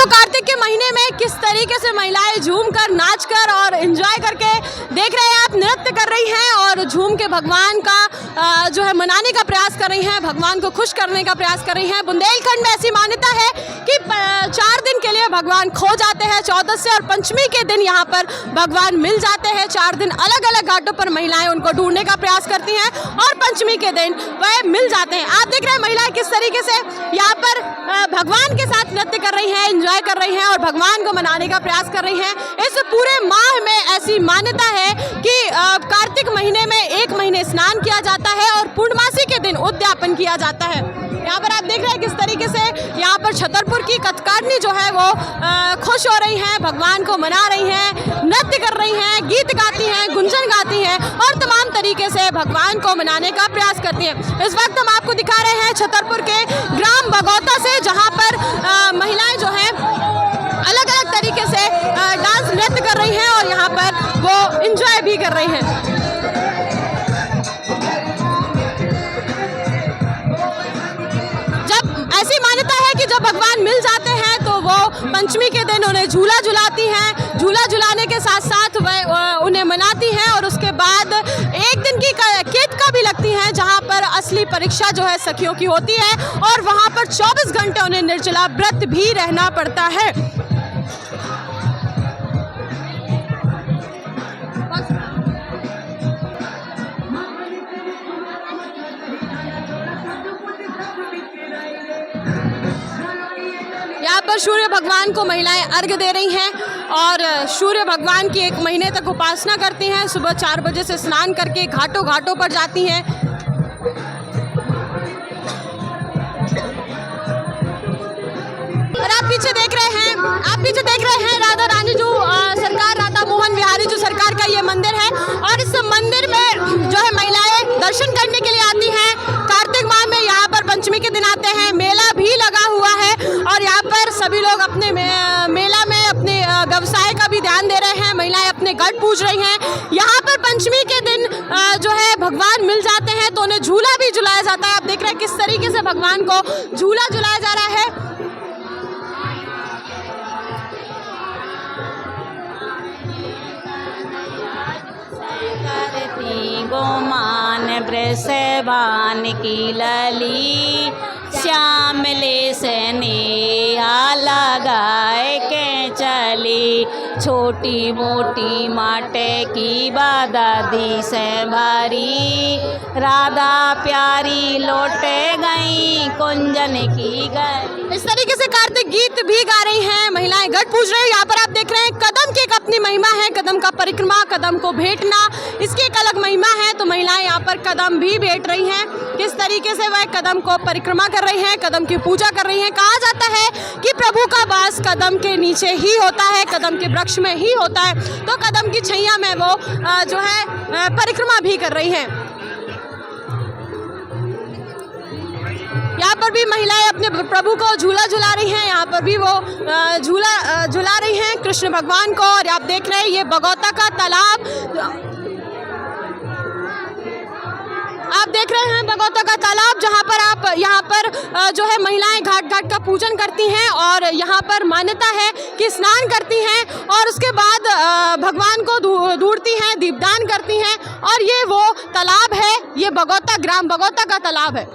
दोस्तों कार्तिक के महीने में किस तरीके से महिलाएं झूम कर, नाच कर और एंजॉय करके देख रहे हैं आप, नृत्य कर रही हैं और झूम के भगवान का जो है मनाने का प्रयास कर रही हैं, भगवान को खुश करने का प्रयास कर रही हैं। बुंदेलखंड में ऐसी मान्यता है कि 4 दिन के लिए भगवान खो जाते हैं। चौदस और पंचमी के दिन यहाँ पर भगवान मिल जाते हैं। 4 दिन अलग अलग घाटों पर महिलाएं उनको ढूंढने का प्रयास करती हैं और पंचमी के दिन वह मिल जाते हैं। आप देख रहे हैं महिलाएं किस तरीके से यहाँ पर भगवान के साथ नृत्य कर रही हैं, एंजॉय कर रही हैं और भगवान को मनाने का प्रयास कर रही हैं। इस पूरे माह में ऐसी मान्यता है कि कार्तिक महीने में 1 महीने स्नान किया जाता है और पूर्णमासी के दिन उद्यापन किया जाता है। यहाँ पर आप देख रहे हैं किस तरीके से यहाँ पर छतरपुर की कथकारनी जो है वो खुश हो रही हैं, भगवान को मना रही हैं, नृत्य कर रही हैं, गीत गाती हैं, गुंजन गाती हैं और तमाम तरीके से भगवान को मनाने का प्रयास करती हैं। इस वक्त हम आपको दिखा रहे हैं छतरपुर के ग्राम बगौता से, जहाँ पर महिलाएं जो हैं अलग अलग तरीके से डांस नृत्य कर रही हैं और यहाँ पर वो एंजॉय भी कर रही हैं। ऐसी मान्यता है कि जब भगवान मिल जाते हैं तो वो पंचमी के दिन उन्हें झूला झुलाती हैं। झूला झुलाने के साथ साथ वह उन्हें मनाती हैं और उसके बाद 1 दिन की केतका भी लगती हैं, जहां पर असली परीक्षा जो है सखियों की होती है और वहां पर 24 घंटे उन्हें निर्जला व्रत भी रहना पड़ता है। यहाँ पर सूर्य भगवान को महिलाएं अर्घ्य दे रही हैं और सूर्य भगवान की 1 महीने तक उपासना करती हैं। सुबह 4 बजे से स्नान करके घाटों घाटों पर जाती हैं। और आप पीछे देख रहे हैं राधा रानी जो सरकार, राधा मोहन बिहारी जो सरकार का ये मंदिर है और इस मंदिर में जो है महिलाएं दर्शन करने के लिए आती हैं। कार्तिक माह में यहाँ पर पंचमी के दिन आते हैं। मेला भी लगा हुआ है और यहाँ पर सभी लोग अपने मेला में अपने व्यवसाय का भी ध्यान दे रहे हैं। महिलाएं अपने घट पूज रही हैं। यहाँ पर पंचमी के दिन जो है भगवान मिल जाते हैं तो उन्हें झूला भी झुलाया जाता है। आप देख रहे हैं किस तरीके से भगवान को झूला झुलाया जा रहा है। गोमान वृषभान की लली, श्यामले से नेहा लगाए के चली, छोटी मोटी माटे की बादादी से भारी, राधा प्यारी लौटे गई कुंजन की गली। इस तरीके से कार्तिक गीत भी गा रही हैं, महिलाएं घट पूज रही हैं। यहाँ पर आप देख रहे हैं कदम की एक अपनी महिमा है, कदम का परिक्रमा, कदम को भेंटना, इसकी एक अलग महिमा है। तो महिलाएं यहाँ पर कदम भी भेंट रही हैं। किस तरीके से वह कदम को परिक्रमा कर रही हैं, कदम की पूजा कर रही हैं। कहा जाता है कि प्रभु का वास कदम के नीचे ही होता है, कदम के वृक्ष में ही होता है। तो कदम की छैया में वो जो है परिक्रमा भी कर रही हैं। यहाँ पर भी महिलाएं अपने प्रभु को झूला झुला रही हैं। यहाँ पर भी वो झूला झुला रही हैं कृष्ण भगवान को। और आप देख रहे हैं ये बगौता का तालाब, आप देख रहे हैं बगौता का तालाब, जहाँ पर आप यहाँ पर जो है महिलाएं घाट घाट का पूजन करती हैं और यहाँ पर मान्यता है कि स्नान करती हैं और उसके बाद भगवान को ढूंढती हैं, दीपदान करती हैं। और ये वो तालाब है, ये बगौता, ग्राम बगौता का तालाब है।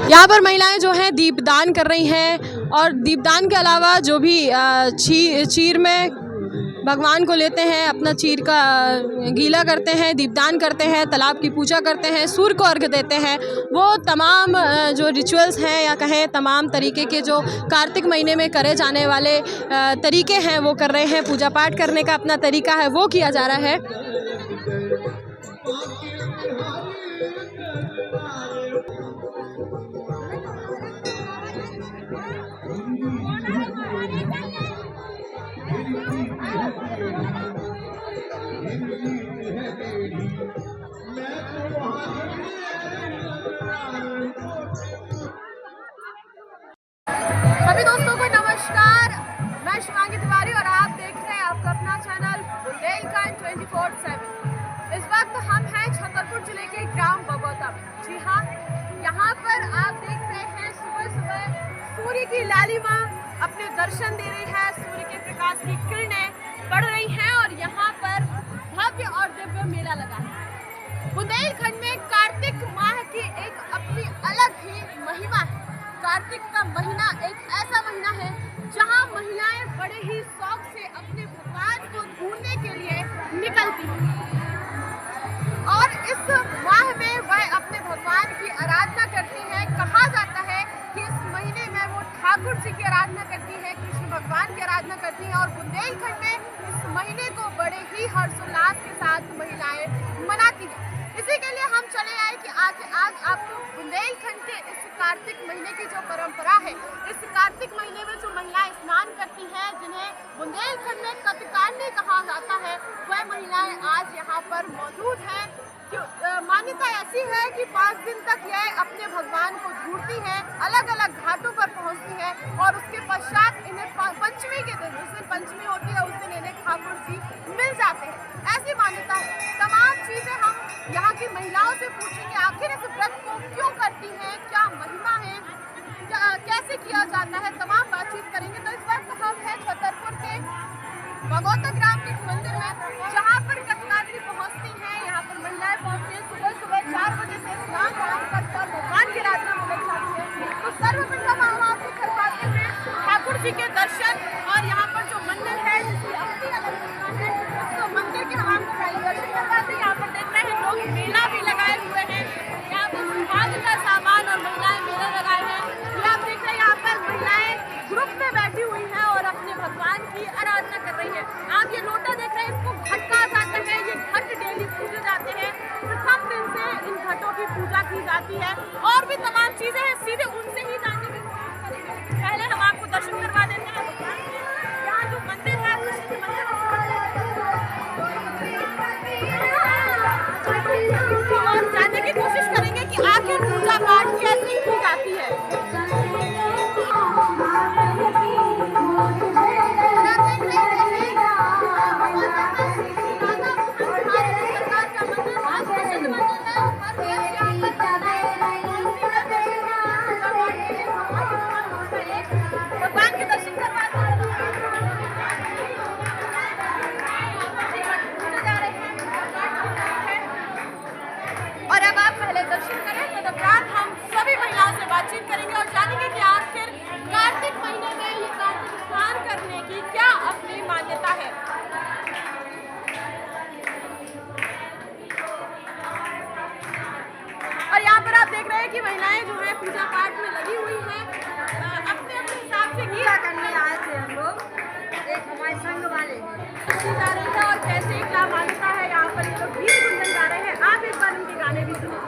यहाँ पर महिलाएं जो हैं दीपदान कर रही हैं और दीपदान के अलावा जो भी चीर में भगवान को लेते हैं, अपना चीर का गीला करते हैं, दीपदान करते हैं, तालाब की पूजा करते हैं, सूर्य को अर्घ्य देते हैं, वो तमाम जो रिचुअल्स हैं या कहें तमाम तरीके के जो कार्तिक महीने में करे जाने वाले तरीके हैं वो कर रहे हैं। पूजा पाठ करने का अपना तरीका है वो किया जा रहा है। सभी दोस्तों को नमस्कार, मैं शिवांगी तिवारी और आप देख रहे हैं आपका अपना चैनल बुंदेलखंड 24/7। इस वक्त हम हैं छतरपुर जिले के ग्राम बगौता में। जी हाँ, यहाँ पर आप देख रहे हैं सुबह सुबह सूर्य की लालिमा अपने दर्शन दे रही है, सूर्य के प्रकाश की किरणें पड़ रही हैं और यहाँ पर भव्य और दिव्य मेला लगा है। बुंदेलखंड में कार्तिक माह की एक अपनी अलग ही महिमा है। कार्तिक का महीना एक ऐसा महीना है जहां महिलाएं बड़े ही शौक से अपने भगवान को ढूंढने के लिए निकलती हैं और इस माह में वह अपने भगवान की आराधना करती हैं। कहा जाता है कि इस महीने में वो ठाकुर जी की आराधना करती है, कृष्ण भगवान की आराधना करती हैं और बुंदेलखंड में इस महीने को बड़े ही हर्षोल्लास के साथ महिलाएं मनाती हैं। इसी के लिए हम चले आए कि आज आपको बुंदेलखंड के इस कार्तिक महीने की जो परंपरा है, इस कार्तिक महीने में जो महिलाएं स्नान करती हैं, जिन्हें बुंदेलखंड में कतकानी कहा जाता है, वह महिलाएं आज यहाँ पर मौजूद हैं। मान्यता ऐसी है कि 5 दिन तक यह अपने भगवान को ढूंढती हैं, अलग अलग घाटों पर पहुँचती हैं और उसके पश्चात इन्हें पंचमी के दिन, जिस दिन पंचमी होती है उस दिन इन्हें ठाकुर जी मिल जाते हैं। ऐसी मान्यता है। तमाम चीज़ें हम यहाँ की महिलाओं से पूछेंगे, आखिर इस व्रत को क्यों करती हैं, क्या महिमा है, कैसे किया जाता है, तमाम बातचीत करेंगे। तो इस वक्त हम हैं छतरपुर के बगौता ग्राम के मंदिर में, जहाँ पर कतकानी पहुँचती हैं। यहाँ पर महिलाएं पहुँचती हैं सुबह 4 बजे से स्नान करते और भगवान की आराधना में लग जाती है। तो सर्वप्रथम हम आपको करवाते हैं ठाकुर जी के दर्शन और यहाँ पर जो मंदिर है जिसकी अपनी अलग महिमा है, तो मंदिर के हम आपको पहले दर्शन करवाते हैं। यहाँ पर देख रहे हैं लोग मेला भी लगाए हुए हैं, यहाँ पर सुहाग का सामान और महिलाएं मेला लगाए हैं। ये आप देख रहे हैं यहाँ पर महिलाएं ग्रुप में बैठी हुई हैं और अपने भगवान की आराधना कर रही है। आप ये लोटा देख रहे हैं, इसको घट कहा जाता है। ये घट डेली पूजे जाते हैं, प्रथम दिन से इन घटों की पूजा की जाती है और भी तमाम चीजें हैं, सीधे उनसे ही जानने की कोशिश करेंगे। पहले हम आपको दर्शन करवा देते हैं। यहाँ जो मंदिर है कृष्ण मंदिर और जानने की कोशिश करेंगे कि आखिर पूजा पाठ कैसे की जाती है। देता है। और यहाँ पर आप देख रहे हैं कि महिलाएं जो है पूजा पाठ में लगी हुई हैं, अपने अपने हिसाब से पूजा करने आए थे हम लोग, एक हमारे संघ वाले जा रही है और कैसे क्या मान्यता है यहाँ पर ये लोग गीत गुंजन गा रहे हैं। आप एक बार उनके गाने भी सुनो।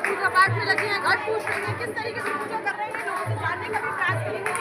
पूजा पाठ में लगी हैं, घट पूछ रही हैं, किस तरीके से पूजा कर रहे हैं, लोगों से जानने का भी प्रयास करेंगे।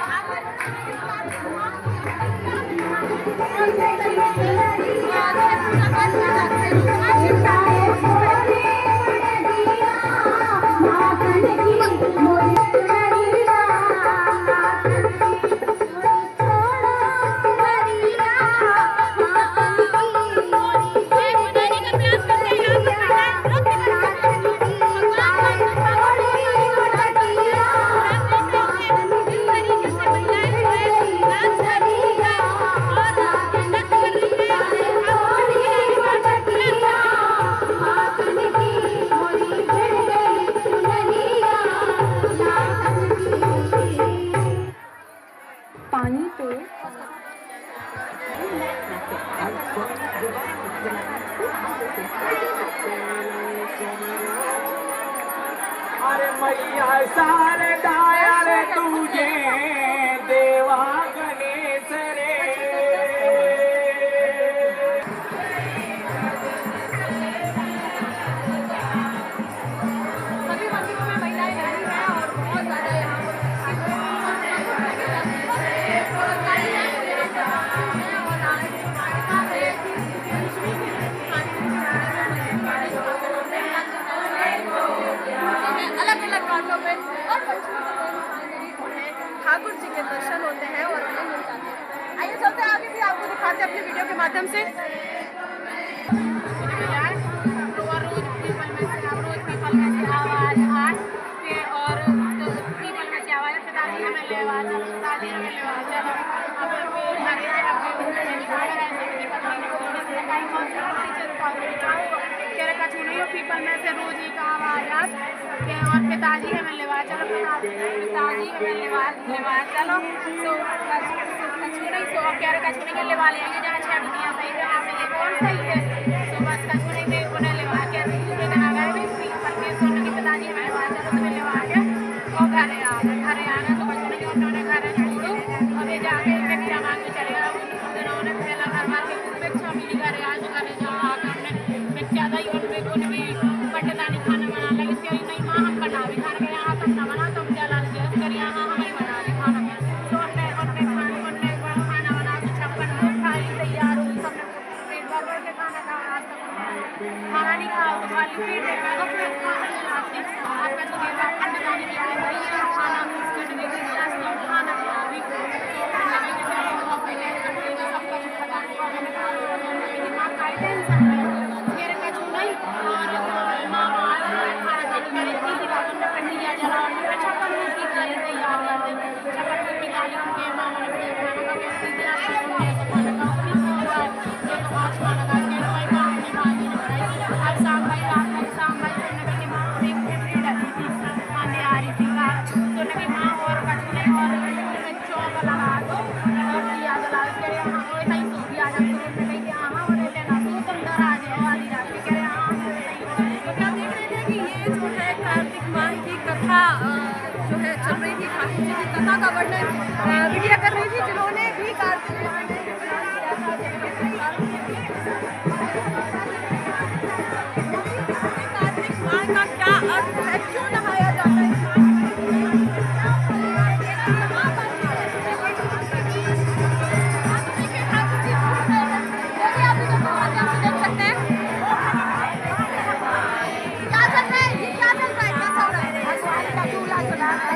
अरे मैया सारे दायर तुझे देवा गणेश रे। सभी मंदिरों में महिलाएं लगी हैं और बहुत ज़्यादा यहाँ अलग-अलग घाटों पे और ठाकुर जी के दर्शन होते हैं और उन्हें मिल जाते हैं। आइए चलते हैं आगे भी आपको दिखाते हैं अपने वीडियो के माध्यम से। पीपल में से रोज ही का आवाज के और पिताजी के मिलने वाला चलो पिताजी के मिलने वाला चलो सो कछुनी सो अब कह रहे कछुनी के ले वाले आएंगे जहाँ छह दुनिया सही है वहाँ से ये कौन सही है सो बस कछुनी में उन्हें ले वाला कह रही है लेकिन अगर भी पीपल में सोने के पिताजी के मिलने वाला चलो तो मिलने वाला और घरे आना तो कछुनी के उन्होंने घरे छोड़ो और ये जाके भिक्षा मांग के चले गए। उन्होंने पहला घर मार के भिक्षा मिली घरे आज घरे जाओ आके हमने भिक्षा दी उन भी पंडितानी खाना बना लगी इसके नहीं माँ हम बना भी खाना के यहाँ तुम ना बना तुम चला जस कर यहाँ हमें बना दे खाना तो उनने खाना बना के छप्पन में खाई तैयार हुई सबने पेट भर के खाना खाना नहीं खाओ तो खाली पेट में तो फिर खाना आपका तो देवा पंडितानी की आई भाई खाना बिस्किट दे के खाना खा भी सबका पता नहीं माँ खाई टेंशन जो है चल रही थी ठाकुर जी की कथा का वर्णन वीडियो कर रही थी जिन्होंने भी कार्तिक माह का क्या अर्थ है, क्यों नहाया जाता है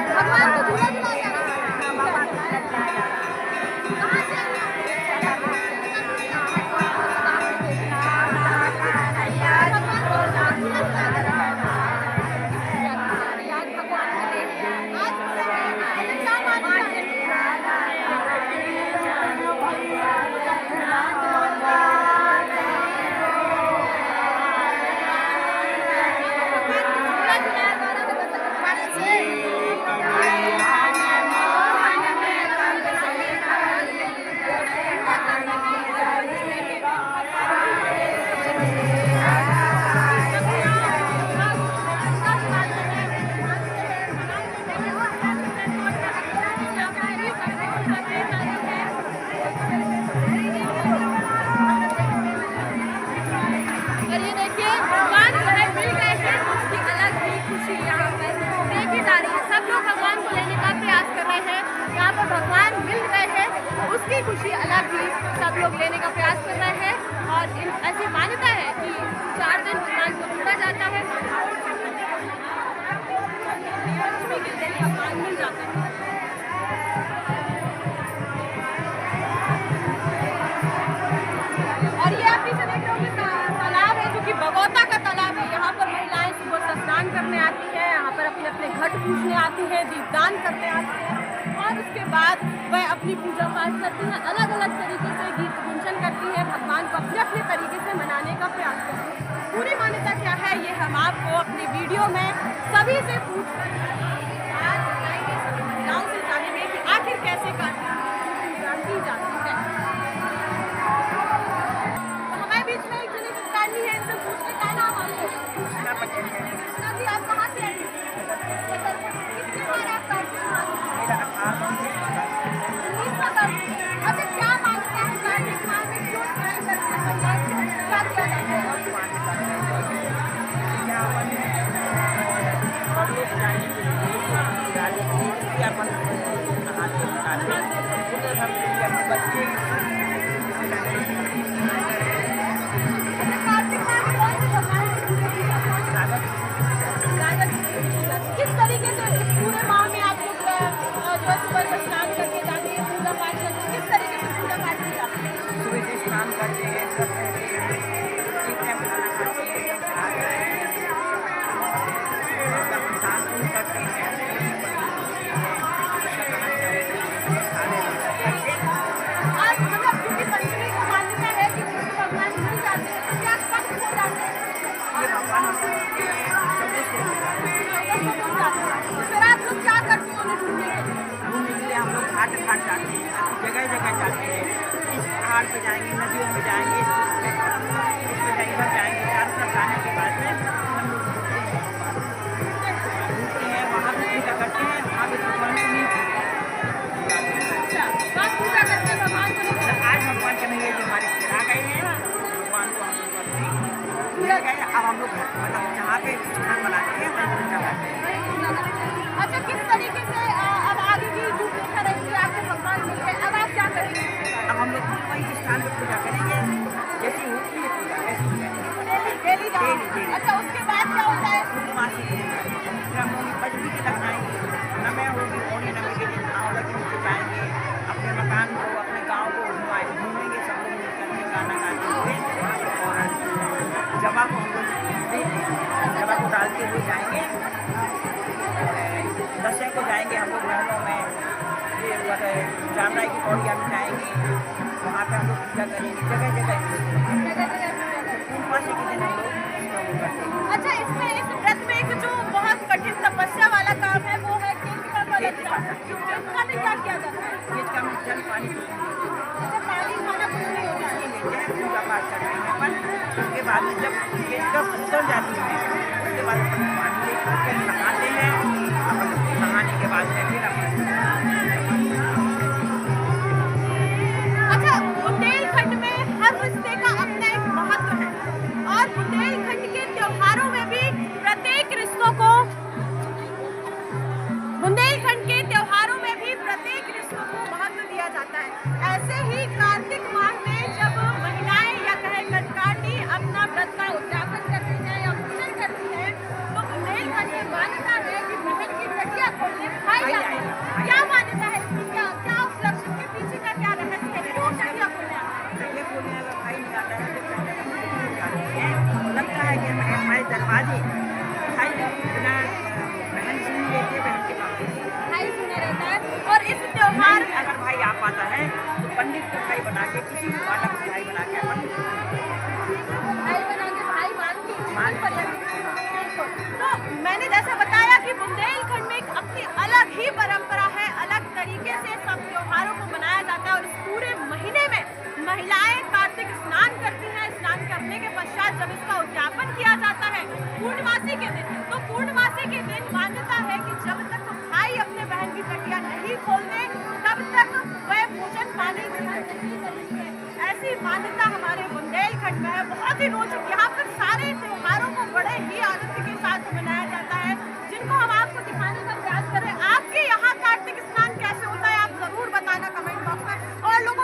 भगवान को झूला झुलाया उसकी खुशी अलग ही सब लोग लेने का प्रयास कर रहे हैं। और ऐसी मान्यता है कि 4 दिन भगवान को ढूंढा जाता है, भगवान मिल जाता है। और ये आप पीछे देख रहे होंगे तालाब है, जो कि बगौता का तालाब है। यहाँ पर महिलाएं सुबह से स्नान करने आती हैं, यहाँ पर अपने अपने घट पूजने आती हैं, दीपदान करने आती हैं और उसके बाद वह अपनी पूजा पाठ करती हैं। अलग अलग तरीके से गीत गुंजन करती हैं, भगवान को अपने अपने तरीके से मनाने का प्रयास करती हैं। पूरी मान्यता क्या है ये हम आपको अपनी वीडियो में सभी से पूछ कर आज बताएंगे, सभी महिलाओं से जानेंगे कि आखिर कैसे की जाती है। बीच में एक जने दुकानी है, इनसे पूछने का नाम आपको? कृष्णा जी, आप कहाँ से आए? कितने बार आप करते हैं? अच्छा, क्या मानते हैं कार्तिक माह में क्यों स्नान करते हैं? क्या किया जाता किस तरीके से इस पूरे माह में आप लोग जो सुबह से स्नान करके जाते हैं, पूजा पाठ करते हैं, किस तरीके से पूजा पाठ की जाती है? सुबह से स्नान करते हैं, सब एक टाइम खाना खाते हैं, दान करते हैं। और मतलब क्योंकि पंचमी को मान्यता है कि कृष्ण भगवान मिल जाते हैं, तो क्या कब हो जाते हैं? ये भगवान हमको तो फिर आप लोग क्या करते हैं उन्हें ढूंढने के लिए? घूमने के लिए हम लोग घाट घाट जाते हैं, जगह जगह जाते हैं। इस पहाड़ पे जाएंगे, नदियों में जाएंगे, इस पे इधर जाएंगे। चारों तरफ जाने के बाद में हम लोग घूमते हैं, वहाँ भी पूजा करते हैं, वहाँ भी भगवान को मिलते हैं। अच्छा, आप पूजा करते हैं भगवान को? आज भगवान के नैया जी हमारे फिर आ गए हैं, भगवान को हम लोग मिल गए। अब हम लोग मतलब जहाँ पे स्थान बनाते हैं वहीं पूजा करते हैं। अच्छा, किस तरीके से अब आगे की जो देखा रहेगी आपके भगवान मिल गए, अब आप क्या करेंगे? अब हम लोग वही स्थान पे पूजा करेंगे, जैसी होती है पूजा वैसी डेली जाओ। डेली। अच्छा, उसके बाद क्या होता है? पूर्णमासी के दिन फिर हम लोग पंचमी के तक आएंगे। नवे होगी, होली नवे के दिन आवला के नीचे जाएंगे, अपने मकान को, अपने गाँव को घूमेंगे सब लोग मिल करके गाना गाते हुए। और जबा को हम लोग देते हैं, जबा को डालते हुए जाएंगे। दशहरे को जाएंगे हम लोग महलों में, ये जामराई की पौड़िया में जाएंगे, वहाँ पे हम लोग पूजा करेंगे जगह जगह। पूर्णमासी के दिन हम लोग इसका वो करते हैं। अच्छा, इसमें इस व्रत में एक जो बहुत कठिन तपस्या वाला काम है वो है केतका वाला काम। केतका में क्या किया जाता है? केतका में जल पानी कुछ नहीं लेते हैं। अच्छा, पानी खाना कुछ नहीं होता है। लेते हैं, पूजा पाठ करते हैं अपन। उसके बाद में जब केतका उतर जाती है उसके बाद अपन पानी लेकर नहाते हैं। अपन नहाने के बाद में फिर अपन अच्छा, बुंदेलखंड में हर रिश्ते का अपना एक महत्व है और बुंदेलखंड के त्योहारों में भी प्रत्येक रिश्तों को महत्व दिया जाता है। ऐसे ही कार्तिक माह में जब महिलाएं या कहे कटकाटी अपना व्रत का उद्यापन करती हैं या पूजन करती हैं, तो बुंदेलखंड में मान्यता है कि बहन की टटिया खोलने भाई आते हैं। क्या मान्यता है इसकी? क्या उपलक्ष्य के पीछे का क्या रहस्य है? क्यों टटिया खोलने आते हैं? पहले खोलने अगर भाई नहीं आता है तो पहले लगता है कि हमारे दरवाजे भाई बिना बहन सुन लेते, बहन के पास भाई सुने रहता है। और इस त्योहार में अगर भाई आ पाता है तो पंडित को भाई बना के, किसी भी बालक को भाई बना के अपन भाई बना के भाई मान पर तो मैंने जैसा बताया कि बुंदेलखंड में एक अपनी अलग ही परंपरा है, अलग तरीके से सब त्योहारों को मनाया जाता है। और इस पूरे महीने में महिलाएं कार्तिक स्नान करती हैं। स्नान करने के पश्चात जब इसका उद्यापन किया जाता है पूर्णमासी के दिन, तो पूर्णमासी के दिन मान्यता है कि जब तक भाई अपने बहन की टटिया नहीं खोलते तब तक वह भोजन पानी ग्रहण नहीं करेंगे। ऐसी मान्यता हमारे बुंदेलखंड में है। बहुत ही रोचक, यहाँ पर सारे त्योहारों को बड़े ही आनंद के साथ मनाया जाता है, जिनको हम आपको दिखाने का प्रयास कर रहे हैं। आपके यहाँ कार्तिक स्नान कैसे होता है आप जरूर बताना कमेंट बॉक्स में। और लोग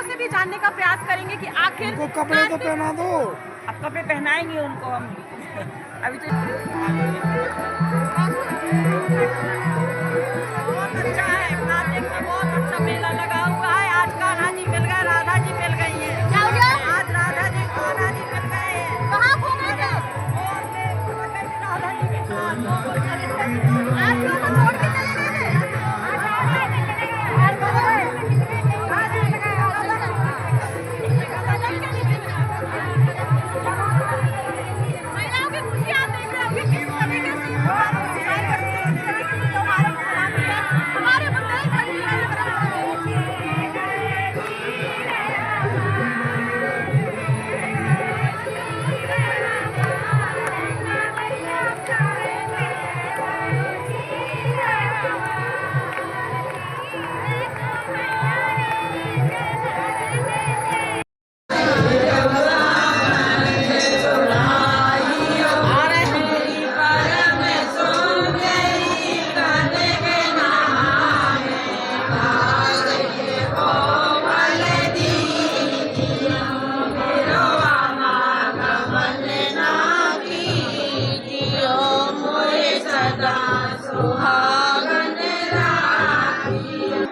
आखिर उनको कपड़े तो पहना दो। अब कपड़े पहनाएंगे उनको हम। अभी तो बहुत अच्छा है, कार्तिक में बहुत अच्छा मेला लगा हुआ है। आज कान्हा जी मिल गए, राधा जी मिल गई है। क्या हो गया? आज राधा जी कान्हा जी मिल गए हैं। कहाँ खो गए थे? और मैं राधा जी के साथ आप लोग को छोड़ के चले गए थे? महिलाओं की खुशी आप देख रहे होंगे किस तरीके से हमारे बुंदेलखंड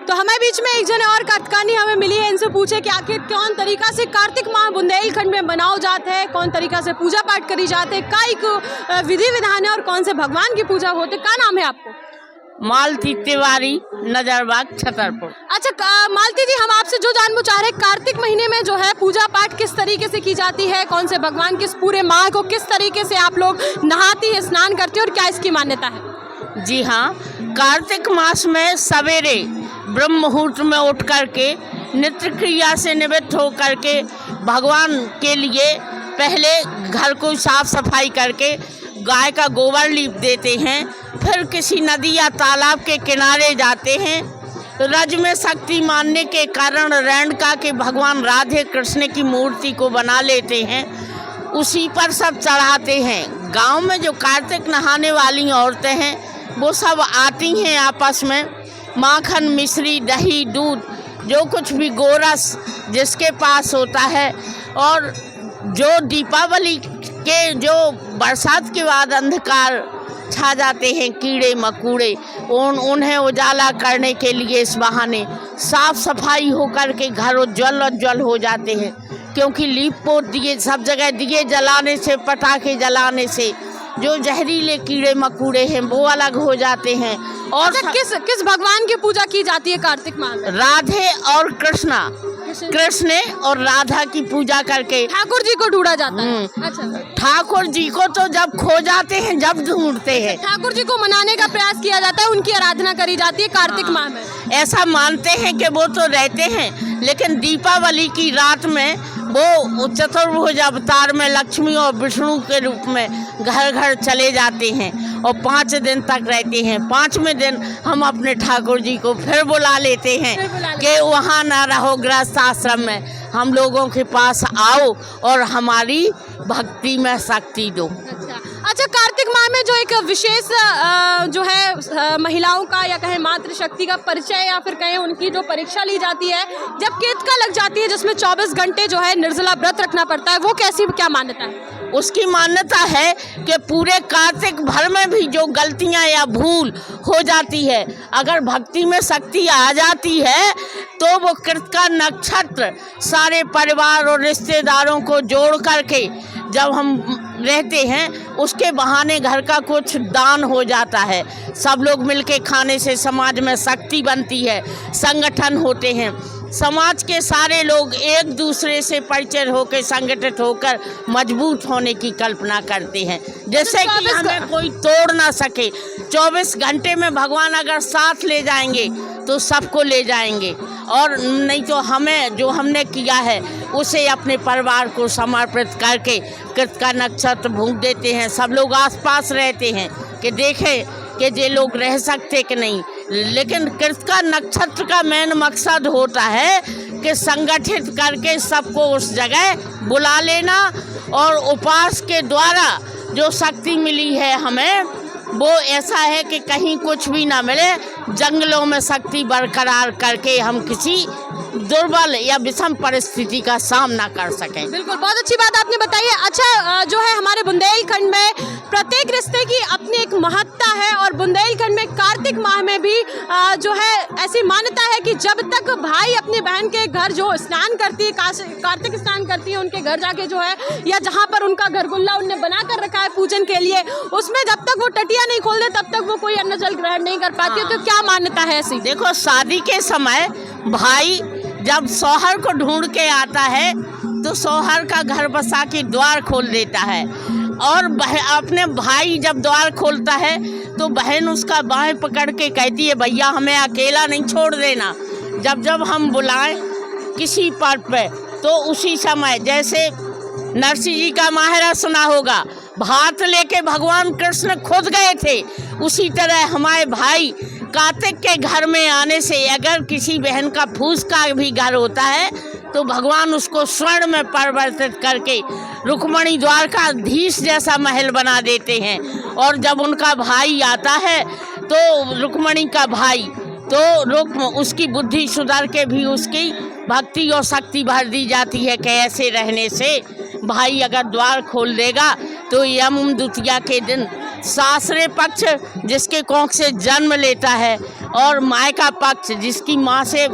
तो हमारे बीच में एक जने और कथकानी हमें मिली है, इनसे पूछे कि आखिर कौन तरीका से कार्तिक माह बुंदेलखंड में मनाओ जाते हैं, कौन तरीका से पूजा पाठ करी जाते हैं, काई को विधि विधान है और कौन से भगवान की पूजा होते। क्या नाम है आपको? मालती तिवारी, नजरबाग, छतरपुर। अच्छा मालती जी, हम आपसे जो जानना चाह रहे हैं, कार्तिक महीने में जो है पूजा पाठ किस तरीके से की जाती है, कौन से भगवान किस पूरे माह को किस तरीके से आप लोग नहाती है, स्नान करते हैं और क्या इसकी मान्यता है? जी हाँ, कार्तिक मास में सवेरे ब्रह्म मुहूर्त में उठ करके नित्य क्रिया से निवृत्त हो करके भगवान के लिए पहले घर को साफ सफाई करके गाय का गोबर लीप देते हैं, फिर किसी नदी या तालाब के किनारे जाते हैं। रज में शक्ति मानने के कारण रेणुका के भगवान राधे कृष्ण की मूर्ति को बना लेते हैं, उसी पर सब चढ़ाते हैं। गांव में जो कार्तिक नहाने वाली औरतें हैं वो सब आती हैं आपस में, माखन मिश्री दही दूध जो कुछ भी गोरस जिसके पास होता है, और जो दीपावली के जो बरसात के बाद अंधकार छा जाते हैं कीड़े मकोड़े, उन्हें उजाला करने के लिए इस बहाने साफ सफाई होकर के घर उज्जवल हो जाते हैं। क्योंकि लीप पोत दिए सब जगह दिए जलाने से, पटाखे जलाने से जो जहरीले कीड़े मकोड़े हैं वो अलग हो जाते हैं। और अच्छा, किस भगवान की पूजा की जाती है कार्तिक माह में? राधे और कृष्ण और राधा की पूजा करके ठाकुर जी को ढूंढा जाता है। अच्छा, ठाकुर जी को तो जब खो जाते हैं जब ढूंढते हैं, ठाकुर जी को मनाने का प्रयास किया जाता है, उनकी आराधना करी जाती है कार्तिक माह में। ऐसा मानते हैं कि वो तो रहते हैं, लेकिन दीपावली की रात में वो चतुर्भुज अवतार में लक्ष्मी और विष्णु के रूप में घर घर चले जाते हैं और 5 दिन तक रहते हैं। 5वें दिन हम अपने ठाकुर जी को फिर बुला लेते हैं कि वहाँ ना रहो, गृहस्थ आश्रम में हम लोगों के पास आओ और हमारी भक्ति में शक्ति दो। अच्छा, कार्तिक माह में जो एक विशेष जो है महिलाओं का या कहें मातृ शक्ति का परिचय या फिर कहें उनकी जो परीक्षा ली जाती है, जब केतका लग जाती है जिसमें 24 घंटे जो है निर्जला व्रत रखना पड़ता है, वो कैसी क्या मान्यता है? उसकी मान्यता है कि पूरे कार्तिक भर में भी जो गलतियां या भूल हो जाती है, अगर भक्ति में शक्ति आ जाती है तो वो कृतिका नक्षत्र सारे परिवार और रिश्तेदारों को जोड़ करके जब हम रहते हैं उसके बहाने घर का कुछ दान हो जाता है। सब लोग मिलके खाने से समाज में शक्ति बनती है, संगठन होते हैं, समाज के सारे लोग एक दूसरे से परिचय होकर संगठित होकर मजबूत होने की कल्पना करते हैं, जिससे कि हमें कोई तोड़ ना सके। 24 घंटे में भगवान अगर साथ ले जाएंगे तो सबको ले जाएंगे, और नहीं तो हमें जो हमने किया है उसे अपने परिवार को समर्पित करके कृतिका नक्षत्र भूख देते हैं। सब लोग आसपास रहते हैं कि देखें कि ये लोग रह सकते कि नहीं, लेकिन कृतिका नक्षत्र का मेन मकसद होता है कि संगठित करके सबको उस जगह बुला लेना, और उपास के द्वारा जो शक्ति मिली है हमें वो ऐसा है कि कहीं कुछ भी ना मिले, जंगलों में शक्ति बरकरार करके हम किसी दुर्बल या विषम परिस्थिति का सामना कर सकें। बिल्कुल, बहुत अच्छी बात आपने बताई है। अच्छा, जो है हमारे बुंदेलखंड में प्रत्येक रिश्ते की अपनी एक महत्ता है और बुंदेलखंड में कार्तिक माह में भी जो है ऐसी मान्यता है कि जब तक भाई अपनी बहन के घर जो स्नान करती है, कार्तिक स्नान करती है, उनके घर जाके जो है या जहाँ पर उनका घरगुल्ला उनने बना कर रखा है पूजन के लिए, उसमें जब तक वो टटिया नहीं खोल दे तब तक वो कोई अन्न जल ग्रहण नहीं कर पाती है। तो क्या मान्यता है ऐसी? देखो, शादी के समय भाई जब शौहर को ढूंढ के आता है तो शौहर का घर बसा के द्वार खोल देता है, और अपने भाई जब द्वार खोलता है तो बहन उसका बाहें पकड़ के कहती है, भैया हमें अकेला नहीं छोड़ देना। जब जब हम बुलाएं किसी पर्व पे तो उसी समय, जैसे नरसिंह जी का माहरा सुना होगा, भात लेके भगवान कृष्ण खुद गए थे, उसी तरह हमारे भाई कार्तिक के घर में आने से अगर किसी बहन का फूस का भी घर होता है तो भगवान उसको स्वर्ण में परिवर्तित करके रुक्मणी द्वारकाधीश जैसा महल बना देते हैं। और जब उनका भाई आता है तो रुक्मणी का भाई तो उसकी बुद्धि सुधर के भी उसकी भक्ति और शक्ति भर दी जाती है कि ऐसे रहने से भाई अगर द्वार खोल देगा तो यम द्वितीया के दिन सासरे पक्ष जिसके कोख से जन्म लेता है और मायका पक्ष जिसकी माँ से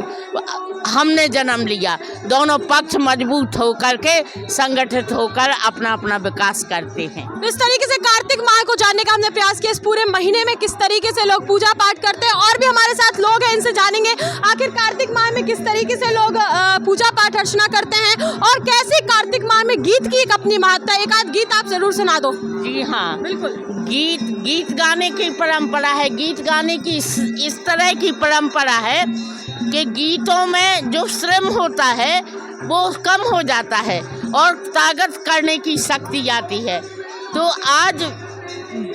हमने जन्म लिया, दोनों पक्ष मजबूत होकर के संगठित होकर अपना अपना विकास करते हैं। इस तरीके से कार्तिक माह को जानने का हमने प्रयास किया। इस पूरे महीने में किस तरीके से लोग पूजा पाठ करते हैं, और भी हमारे साथ लोग हैं, इनसे जानेंगे आखिर कार्तिक माह में किस तरीके से लोग पूजा पाठ अर्चना करते हैं और कैसे कार्तिक माह में गीत की एक अपनी महत्ता। एक आध गीत आप जरूर सुना दो। जी हाँ, बिल्कुल। गीत गाने की परंपरा है। गीत गाने की इस तरह की परंपरा है कि गीतों में जो श्रम होता है वो कम हो जाता है और ताकत करने की शक्ति आती है। तो आज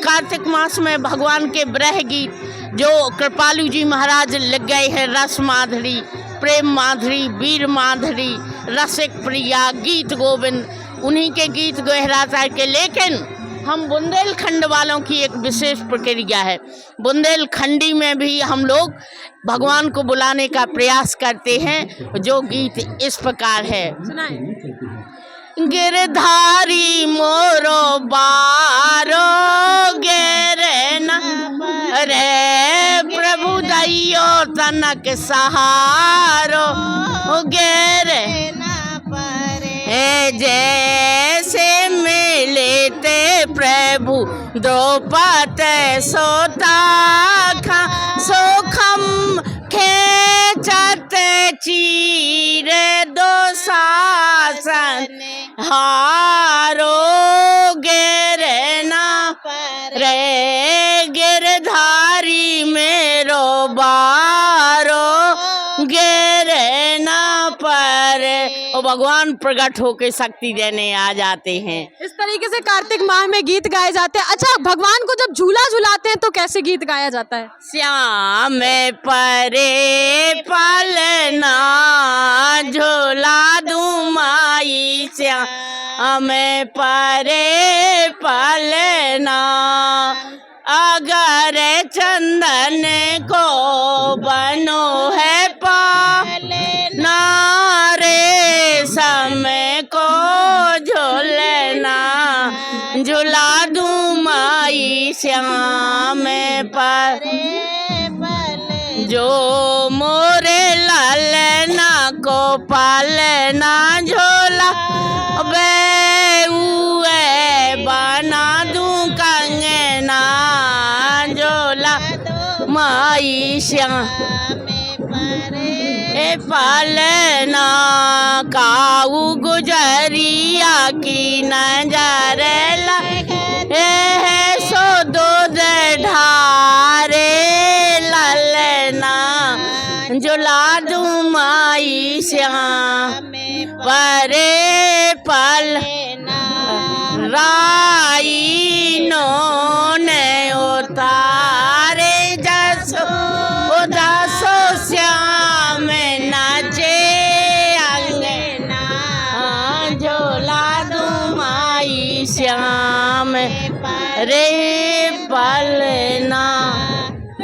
कार्तिक मास में भगवान के ब्रह गीत जो कृपालु जी महाराज लग गए हैं, रस माधुरी, प्रेम माधुरी, वीर माधुरी, रसिक प्रिया, गीत गोविंद, उन्हीं के गीत गहराता के। लेकिन हम बुंदेलखंड वालों की एक विशेष प्रक्रिया है। बुंदेलखंडी में भी हम लोग भगवान को बुलाने का प्रयास करते हैं। जो गीत इस प्रकार है, गिरधारी मोरो बारो गिरे न रे प्रभु दैयो तनक सहारो गिरे जैसे मिलते प्रभु द्रौपदी सोता खा सोखम खेचत चीर दो शासन हारो गिरना रे गिरधारी मेरो बारो गिरना पर और भगवान प्रकट होके शक्ति देने आ जाते हैं। इस तरीके से कार्तिक माह में गीत गाए जाते हैं। अच्छा, भगवान को जब झूला झुलाते हैं तो कैसे गीत गाया जाता है? श्याम परे पलना झूला दूं माई, श्याम परे पलना अगर चंदन को बनो है पालना रे समय को झूलना झुला दूं माई, श्याम पर जो मोरे लालना को पालना झोला बना दूं कंगना झोला माई, श्याम पालना काऊ गुजरिया की नजर है सो दूध ढारे ललना झुला दूं माई, श्याम परे पल राई नो ने उतारे जसो उदासो श्याम नाचे अंगना झोला दूं माई, श्याम रे पलना।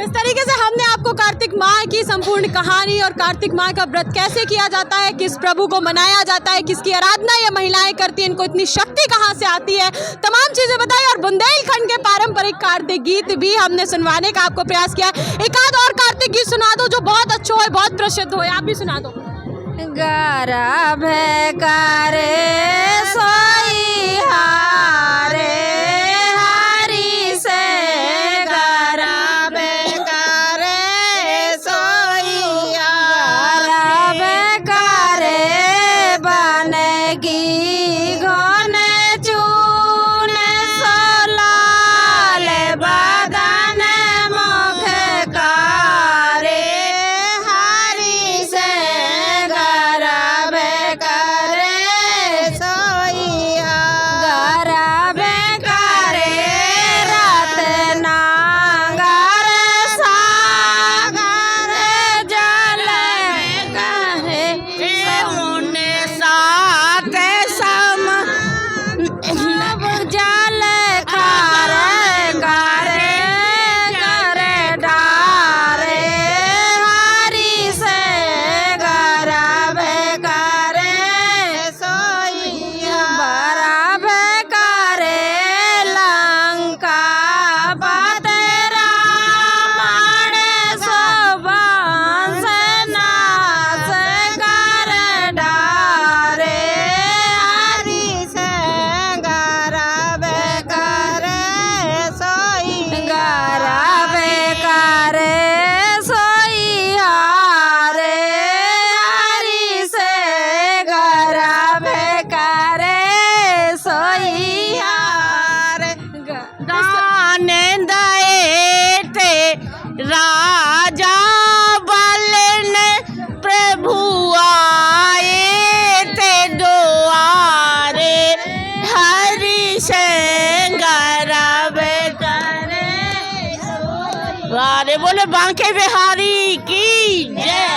इस तरीके से हमने आपको कार्तिक माह की संपूर्ण कहानी और कार्तिक माह का व्रत कैसे किया जाता है, किस प्रभु को मनाया जाता है, किसकी आराधना ये महिलाएं करती हैं, इनको इतनी शक्ति कहाँ से आती है, तमाम चीजें बताई और बुंदेलखंड के पारंपरिक कार्तिक गीत भी हमने सुनवाने का आपको प्रयास किया है। एक आध और कार्तिक गीत सुना दो जो बहुत अच्छा हो, बहुत प्रसिद्ध हो, आप भी सुना दो। गरभ करे सोई हारे हरि से गरभ करे सोई गरभ करे बनगी घन चून सोलाल बदन मुख करे हरि से गरभ करे सोइया गरभ करे रत्नागर सागर जल करे मुने साथ सम सब जल खार करे करे डारे हरि से गरभ करे सोइया गरभ करे लंका पते रावण सोबांस नाश कर डारे हरि से गरभ करे सोई गरभ करे सोई हारे हरि से गरभ करे सोई हारे दान दए थे राजा बलन प्रभु आए थे द्वारे हरि से गरभ करे अरे बोले बांके बिहारी की जय।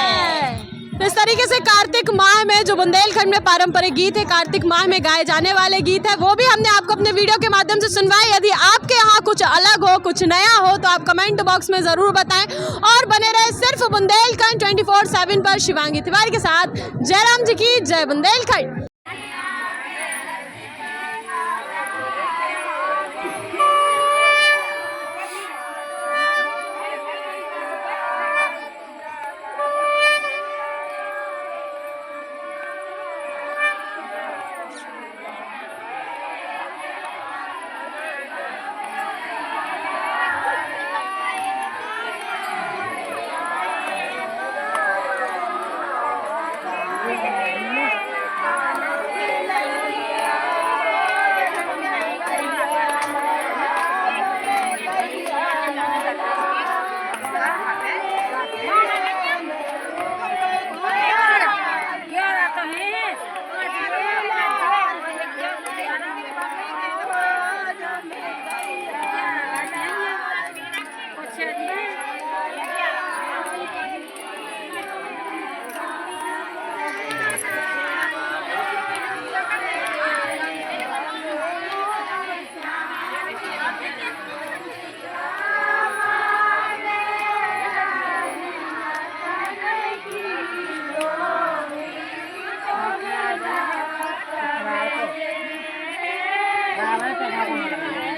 तो इस तरीके से कार्तिक माह में जो बुंदेलखंड में पारंपरिक गीत है, कार्तिक माह में गाए जाने वाले गीत है, वो भी हमने आपको अपने वीडियो के माध्यम से सुनवाए। यदि आपके यहाँ कुछ अलग हो, कुछ नया हो तो आप कमेंट बॉक्स में ज़रूर बताएं और बने रहे सिर्फ बुंदेलखंड 24/7 पर शिवांगी तिवारी के साथ। जयराम जी की जय बुंदेलखंड। रावण का